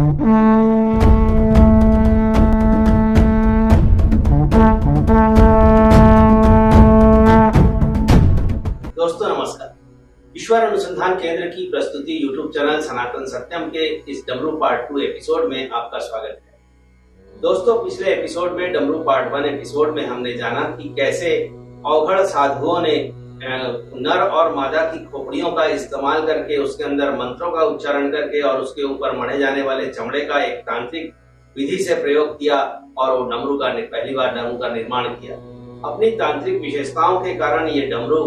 दोस्तों नमस्कार। ईश्वर अनुसंधान केंद्र की प्रस्तुति यूट्यूब चैनल सनातन सत्यम के इस डमरू पार्ट 2 एपिसोड में आपका स्वागत है। दोस्तों पिछले एपिसोड में डमरू पार्ट 1 एपिसोड में हमने जाना कि कैसे अवघड़ साधुओं ने नर और मादा की खोपड़ियों का इस्तेमाल करके उसके अंदर मंत्रों का उच्चारण करके और उसके ऊपर मढ़े जाने वाले चमड़े का एक तांत्रिक विधि से प्रयोग किया और वो डमरू का पहली बार डमरू का निर्माण किया। अपनी तांत्रिक विशेषताओं के कारण ये डमरू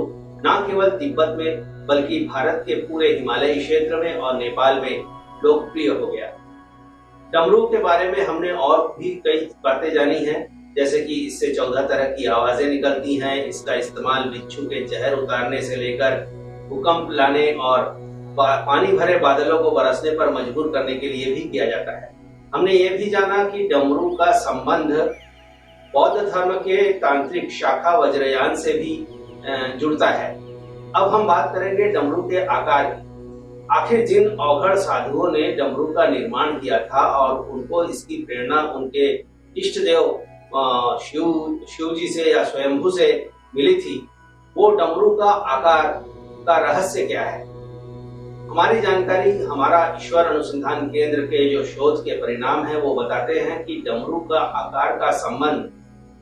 न केवल तिब्बत में बल्कि भारत के पूरे हिमालयी क्षेत्र में और नेपाल में लोकप्रिय हो गया। डमरू के बारे में हमने और भी कई बातें जानी हैं, जैसे कि इससे 14 तरह की आवाजें निकलती हैं। इसका इस्तेमाल बिच्छू के जहर उतारने से लेकर भूकंप लाने और पानी भरे बादलों को बरसने पर मजबूर करने के लिए भी किया जाता है। हमने ये भी जाना कि डमरू का संबंध बौद्ध धर्म के तांत्रिक शाखा वज्रयान से भी जुड़ता है। अब हम बात करेंगे डमरू के आकार की। आखिर जिन अवघड़ साधुओं ने डमरू का निर्माण किया था और उनको इसकी प्रेरणा उनके इष्ट देव शिव जी से या स्वयंभू से मिली थी, वो डमरू का आकार का रहस्य क्या है? हमारी जानकारी हमारा ईश्वर अनुसंधान केंद्र के जो शोध के परिणाम है वो बताते हैं कि डमरू का आकार का संबंध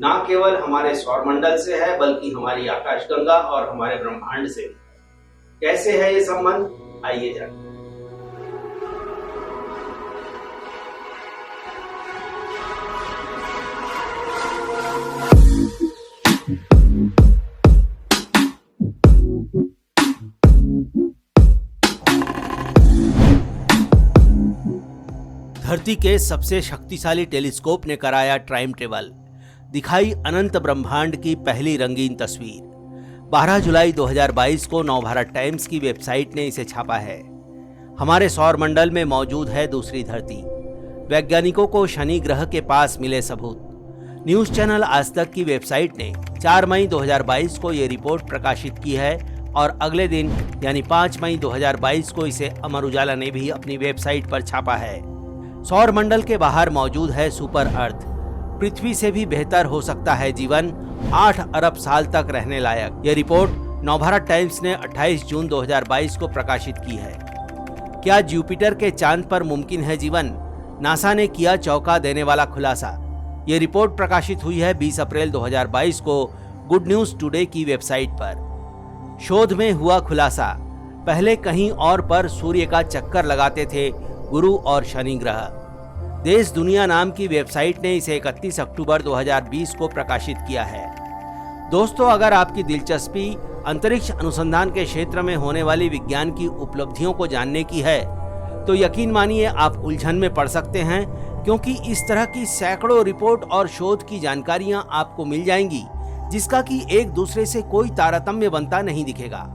न केवल हमारे सौरमंडल से है बल्कि हमारी आकाशगंगा और हमारे ब्रह्मांड से भी। कैसे है ये संबंध, आइए जानते हैं। धरती के सबसे शक्तिशाली टेलीस्कोप ने कराया टाइम ट्रेवल, दिखाई अनंत ब्रह्मांड की पहली रंगीन तस्वीर। 12 जुलाई 2022 को नवभारत टाइम्स की वेबसाइट ने इसे छापा है। हमारे सौरमंडल में मौजूद है दूसरी धरती। वैज्ञानिकों को शनि ग्रह के पास मिले सबूत। न्यूज चैनल आज तक की वेबसाइट ने 4 मई 2022 को ये रिपोर्ट प्रकाशित की है और अगले दिन यानी 5 मई 2022 को इसे अमर उजाला ने भी अपनी वेबसाइट पर छापा है। सौरमंडल के बाहर मौजूद है सुपर अर्थ। पृथ्वी से भी बेहतर हो सकता है जीवन, 8 अरब साल तक रहने लायक। यह रिपोर्ट नवभारत टाइम्स ने 28 जून 2022 को प्रकाशित की है। क्या जुपिटर के चांद पर मुमकिन है जीवन? नासा ने किया चौंका देने वाला खुलासा। यह रिपोर्ट प्रकाशित हुई है 20 अप्रैल 2022 को गुड न्यूज टुडे की वेबसाइट पर। शोध में हुआ खुलासा। पहले कहीं और पर सूर्य का चक्कर लगाते थे गुरु और शनि ग्रह। देश दुनिया नाम की वेबसाइट ने इसे 31 अक्टूबर 2020 को प्रकाशित किया है। दोस्तों, अगर आपकी दिलचस्पी अंतरिक्ष अनुसंधान के क्षेत्र में होने वाली विज्ञान की उपलब्धियों को जानने की है तो यकीन मानिए आप उलझन में पड़ सकते हैं, क्योंकि इस तरह की सैकड़ों रिपोर्ट और शोध की जानकारियां आपको मिल जाएंगी जिसका कि एक दूसरे से कोई तारतम्य बनता नहीं दिखेगा।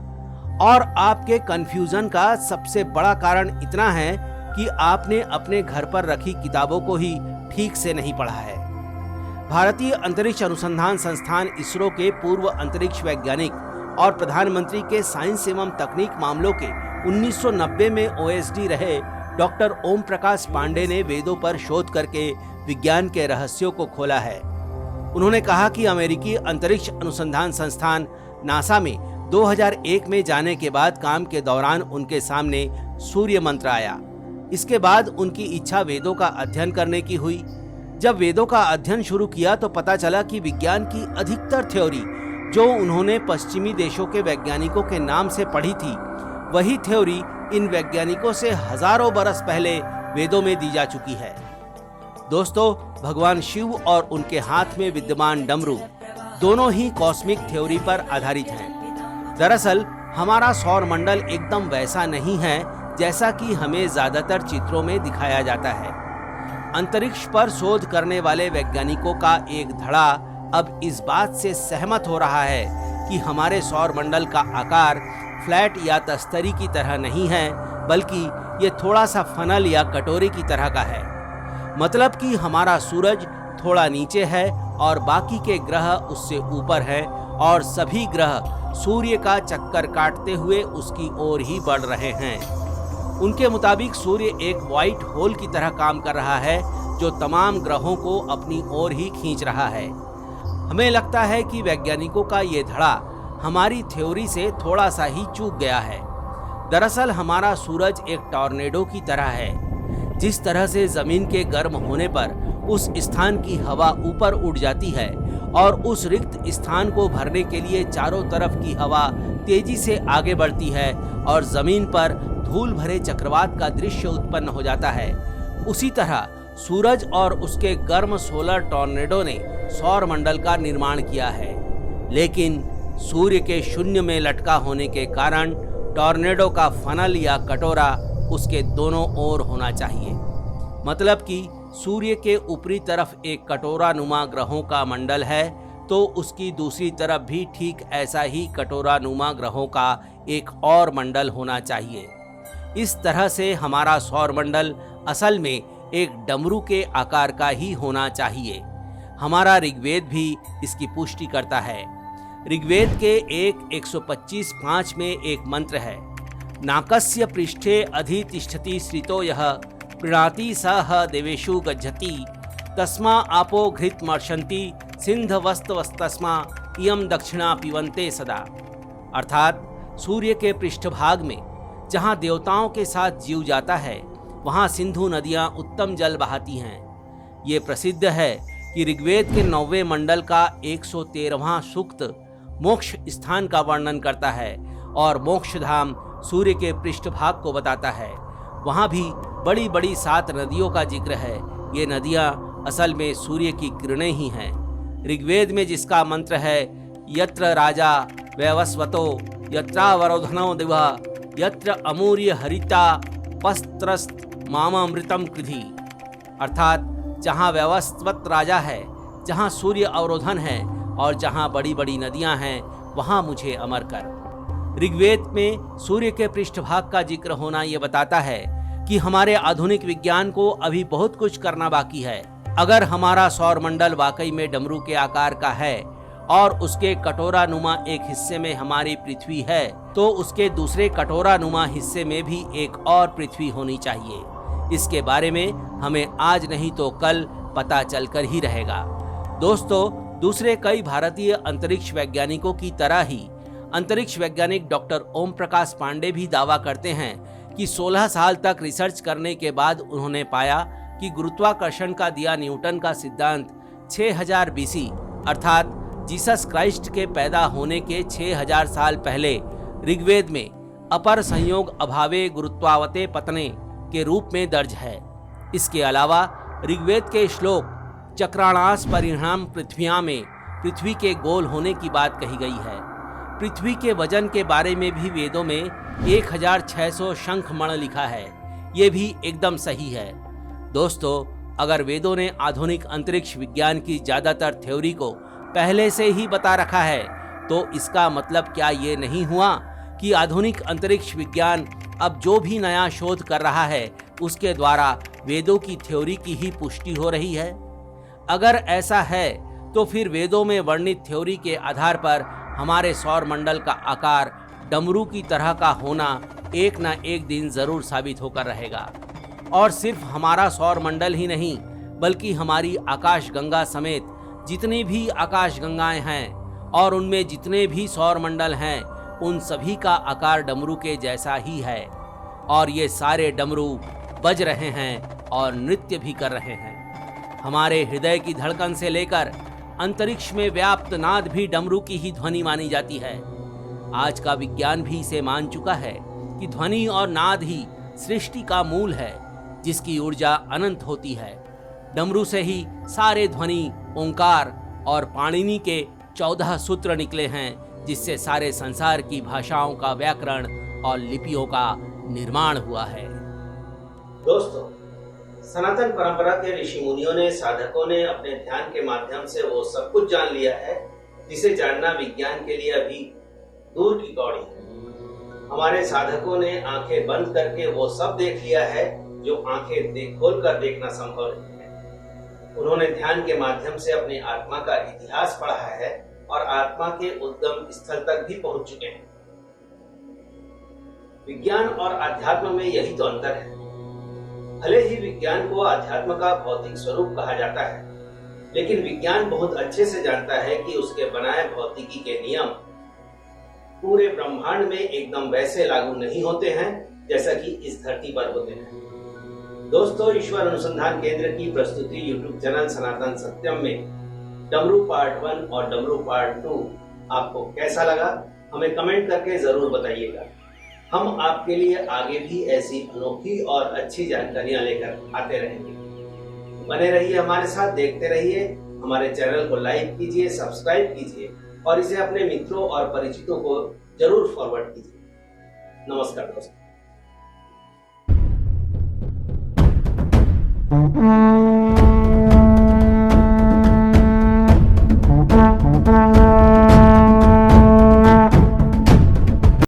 और आपके कंफ्यूजन का सबसे बड़ा कारण इतना है कि आपने अपने घर पर रखी किताबों को ही ठीक से नहीं पढ़ा है। भारतीय अंतरिक्ष अनुसंधान संस्थान इसरो के पूर्व अंतरिक्ष वैज्ञानिक और प्रधानमंत्री के साइंस एवं तकनीक मामलों के 1990 में ओएसडी रहे डॉक्टर ओम प्रकाश पांडे ने वेदों पर शोध करके विज्ञान के रहस्यों को खोला है। उन्होंने कहा कि अमेरिकी अंतरिक्ष अनुसंधान संस्थान नासा में 2001 में जाने के बाद काम के दौरान उनके सामने सूर्य मंत्र आया। इसके बाद उनकी इच्छा वेदों का अध्ययन करने की हुई। जब वेदों का अध्ययन शुरू किया तो पता चला कि विज्ञान की अधिकतर थ्योरी जो उन्होंने पश्चिमी देशों के वैज्ञानिकों के नाम से पढ़ी थी, वही थ्योरी इन वैज्ञानिकों से हजारों बरस पहले वेदों में दी जा चुकी है। दोस्तों, भगवान शिव और उनके हाथ में विद्यमान डमरू दोनों ही कॉस्मिक थ्योरी पर आधारित हैं। दरअसल हमारा सौरमंडल एकदम वैसा नहीं है जैसा कि हमें ज्यादातर चित्रों में दिखाया जाता है। अंतरिक्ष पर शोध करने वाले वैज्ञानिकों का एक धड़ा अब इस बात से सहमत हो रहा है कि हमारे सौरमंडल का आकार फ्लैट या तस्तरी की तरह नहीं है, बल्कि ये थोड़ा सा फनल या कटोरी की तरह का है। मतलब कि हमारा सूरज थोड़ा नीचे है और बाकी के ग्रह उससे ऊपर हैं और सभी ग्रह सूर्य का चक्कर काटते हुए उसकी ओर ही बढ़ रहे हैं। उनके मुताबिक सूर्य एक व्हाइट होल की तरह काम कर रहा है जो तमाम ग्रहों को अपनी ओर ही खींच रहा है। हमें लगता है कि वैज्ञानिकों का ये धड़ा हमारी थ्योरी से थोड़ा सा ही चूक गया है। दरअसल हमारा सूरज एक टॉर्नेडो की तरह है। जिस तरह से जमीन के गर्म होने पर उस स्थान की हवा ऊपर उड़ जाती है और उस रिक्त स्थान को भरने के लिए चारों तरफ की हवा तेजी से आगे बढ़ती है और जमीन पर धूल भरे चक्रवात का दृश्य उत्पन्न हो जाता है, उसी तरह सूरज और उसके गर्म सोलर टॉर्नेडो ने सौर मंडल का निर्माण किया है। लेकिन सूर्य के शून्य में लटका होने के कारण टॉर्नेडो का फनल या कटोरा उसके दोनों ओर होना चाहिए। मतलब कि सूर्य के ऊपरी तरफ एक कटोरा नुमा ग्रहों का मंडल है तो उसकी दूसरी तरफ भी ठीक ऐसा ही कटोरा नुमा ग्रहों का एक और मंडल होना चाहिए। इस तरह से हमारा सौर मंडल असल में एक डमरू के आकार का ही होना चाहिए। हमारा ऋग्वेद भी इसकी पुष्टि करता है। ऋग्वेद के 125:5 में एक मंत्र है, नाकस्य पृष्ठे अधितिष्ठति श्रितो यः प्रीणाति सह देवेषु गच्छति तस्मा आपो घृतमर्शन्ति सिंधवस्तवस्तस्मा इयं दक्षिणा पिबन्ते सदा। अर्थात सूर्य के पृष्ठभाग में जहाँ देवताओं के साथ जीव जाता है वहाँ सिंधु नदियाँ उत्तम जल बहाती हैं। ये प्रसिद्ध है कि ऋग्वेद के 9वें मंडल का 113वां सूक्त मोक्ष स्थान का वर्णन करता है और मोक्ष धाम सूर्य के पृष्ठभाग को बताता है। वहाँ भी बड़ी बड़ी 7 नदियों का जिक्र है। ये नदियाँ असल में सूर्य की किरणें ही हैं। ऋग्वेद में जिसका मंत्र है, यत्र राजा वैवस्वतो यत्रावरोधनो दिवा यत्र अमूर्य हरिता पस्त्रस्त मामामृतम कृधि, अर्थात जहाँ वैवस्वत राजा है, जहाँ सूर्य अवरोधन है और जहाँ बड़ी बड़ी नदियाँ हैं वहाँ मुझे अमर कर। ऋग्वेद में सूर्य के पृष्ठभाग का जिक्र होना ये बताता है कि हमारे आधुनिक विज्ञान को अभी बहुत कुछ करना बाकी है। अगर हमारा सौर मंडल वाकई में डमरू के आकार का है और उसके कटोरा नुमा एक हिस्से में हमारी पृथ्वी है तो उसके दूसरे कटोरा नुमा हिस्से में भी एक और पृथ्वी होनी चाहिए। इसके बारे में हमें आज नहीं तो कल पता चलकर ही रहेगा। दोस्तों, दूसरे कई भारतीय अंतरिक्ष वैज्ञानिकों की तरह ही अंतरिक्ष वैज्ञानिक डॉक्टर ओम प्रकाश पांडे भी दावा करते हैं कि 16 साल तक रिसर्च करने के बाद उन्होंने पाया कि गुरुत्वाकर्षण का दिया न्यूटन का सिद्धांत 6000 BC अर्थात जीसस क्राइस्ट के पैदा होने के 6000 साल पहले ऋग्वेद में अपर संयोग अभावे गुरुत्वावते पतने के रूप में दर्ज है। इसके अलावा ऋग्वेद के श्लोक चक्राणास परिणाम पृथ्व्यां में पृथ्वी के गोल होने की बात कही गई है। पृथ्वी के वजन के बारे में भी वेदों में 1600 शंख मण लिखा है। ये भी एकदम सही है। दोस्तों, अगर वेदों ने आधुनिक अंतरिक्ष विज्ञान की ज़्यादातर थ्योरी को पहले से ही बता रखा है तो इसका मतलब क्या ये नहीं हुआ कि आधुनिक अंतरिक्ष विज्ञान अब जो भी नया शोध कर रहा है उसके द्वारा वेदों की थ्योरी की ही पुष्टि हो रही है? अगर ऐसा है तो फिर वेदों में वर्णित थ्योरी के आधार पर हमारे सौर मंडल का आकार डमरू की तरह का होना एक न एक दिन जरूर साबित होकर रहेगा। और सिर्फ हमारा सौर मंडल ही नहीं बल्कि हमारी आकाश गंगा समेत जितनी भी आकाश गंगाएं हैं और उनमें जितने भी सौर मंडल हैं उन सभी का आकार डमरू के जैसा ही है और ये सारे डमरू बज रहे हैं और नृत्य भी कर रहे हैं। हमारे हृदय की धड़कन से लेकर अंतरिक्ष में व्याप्त नाद भी डमरू की ही ध्वनि मानी जाती है। आज का विज्ञान भी इसे मान चुका है कि ध्वनि और नाद ही सृष्टि का मूल है जिसकी ऊर्जा अनंत होती है। डमरू से ही सारे ध्वनि, ओंकार और पाणिनि के 14 सूत्र निकले हैं जिससे सारे संसार की भाषाओं का व्याकरण और लिपियों का निर्माण हुआ है। दोस्तों, सनातन परंपरा के ऋषि मुनियों ने, साधकों ने अपने ध्यान के माध्यम से वो सब कुछ जान लिया है जिसे जानना विज्ञान के लिए अभी दूर की कौड़ी है। हमारे साधकों ने आंखें बंद करके वो सब देख लिया है जो आंखें खोलकर देखना संभव नहीं है। उन्होंने ध्यान के माध्यम से अपनी आत्मा का इतिहास पढ़ा है और आत्मा के उद्गम स्थल तक भी पहुंच चुके हैं। विज्ञान और अध्यात्म में यही तो अंतर है। भले ही विज्ञान को अध्यात्म का भौतिक स्वरूप कहा जाता है, लेकिन विज्ञान बहुत अच्छे से जानता है कि उसके बनाए भौतिकी के नियम पूरे ब्रह्मांड में एकदम वैसे लागू नहीं होते हैं जैसा कि इस धरती पर होते हैं। दोस्तों, ईश्वर अनुसंधान केंद्र की प्रस्तुति यूट्यूब चैनल सनातन सत्यम में डमरू पार्ट 1 और डमरू पार्ट 2 आपको कैसा लगा, हमें कमेंट करके जरूर बताइएगा। हम आपके लिए आगे भी ऐसी अनोखी और अच्छी जानकारियां लेकर आते रहेंगे। बने रहिए हमारे साथ, देखते रहिए। हमारे चैनल को लाइक कीजिए, सब्सक्राइब कीजिए और इसे अपने मित्रों और परिचितों को जरूर फॉरवर्ड कीजिए। नमस्कार दोस्तों।